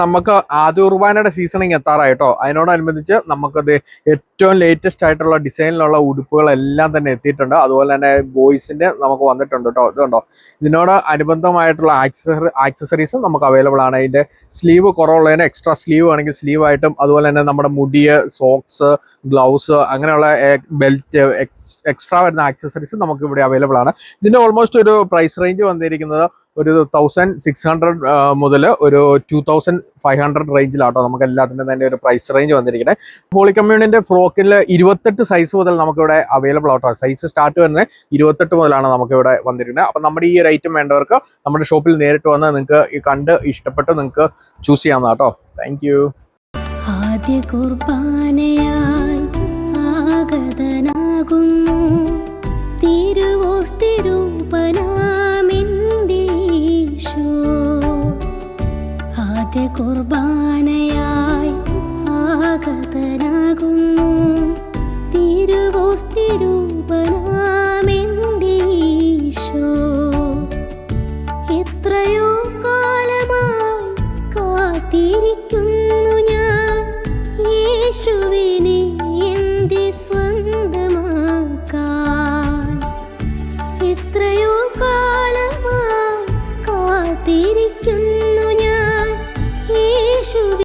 നമുക്ക് ആദ്യ കുർബാനയുടെ സീസണിങ് എത്താറായിട്ടോ. അതിനോടനുബന്ധിച്ച് നമുക്കത് ഏറ്റവും ലേറ്റസ്റ്റ് ആയിട്ടുള്ള ഡിസൈനിലുള്ള ഉടുപ്പുകളെല്ലാം തന്നെ എത്തിയിട്ടുണ്ട്. അതുപോലെ തന്നെ ബോയ്സിന്റെ നമുക്ക് വന്നിട്ടുണ്ട് കേട്ടോ. ഇതുണ്ടോ, ഇതിനോട് അനുബന്ധമായിട്ടുള്ള ആക്സസറീസും നമുക്ക് അവൈലബിൾ ആണ്. ഇതിന്റെ സ്ലീവ് കുറവുള്ളതിന് എക്സ്ട്രാ സ്ലീവ് ആണെങ്കിൽ സ്ലീവ് ആയിട്ടും, അതുപോലെ തന്നെ നമ്മുടെ മുടിയ്, സോക്സ്, ഗ്ലൗസ്, അങ്ങനെയുള്ള ബെൽറ്റ്, എക്സ്ട്രാ വരുന്ന ആക്സസറീസ് നമുക്ക് ഇവിടെ അവൈലബിൾ ആണ്. ഇതിന്റെ ഓൾമോസ്റ്റ് ഒരു പ്രൈസ് റേഞ്ച് വന്നിരിക്കുന്നത് ഒരു 1600 മുതൽ ഒരു 2500 റേഞ്ചിലാട്ടോ നമുക്ക് എല്ലാത്തിൻ്റെ തന്നെ ഒരു പ്രൈസ് റേഞ്ച് വന്നിരിക്കുന്നത്. ഹോളി കമ്മ്യൂണിൻ്റെ ഫ്രോക്കിൽ 28 സൈസ് മുതൽ നമുക്കിവിടെ അവൈലബിൾ ആട്ടോ. സൈസ് സ്റ്റാർട്ട് വരുന്നത് 28 മുതലാണ് നമുക്കിവിടെ വന്നിരിക്കുന്നത്. അപ്പം നമ്മുടെ ഈ ഒരു ഐറ്റം വേണ്ടവർക്ക് നമ്മുടെ ഷോപ്പിൽ നേരിട്ട് വന്ന് നിങ്ങൾക്ക് കണ്ട് ഇഷ്ടപ്പെട്ട് നിങ്ങൾക്ക് ചൂസ് ചെയ്യാവുന്നതാട്ടോ. Thank you. ആദ്യ കുർബാനയായി ആഗതനാകുന്നു തിരുവോസ്തിരൂപനാമിണ്ടീശോ. ആദ്യ കുർബാനയായി ആഗതനാകുന്നു തിരുവോസ്തിരൂപനാമിണ്ടീശോ. എത്രയോ കാലമായി കാത്തിരിക്കുന്നു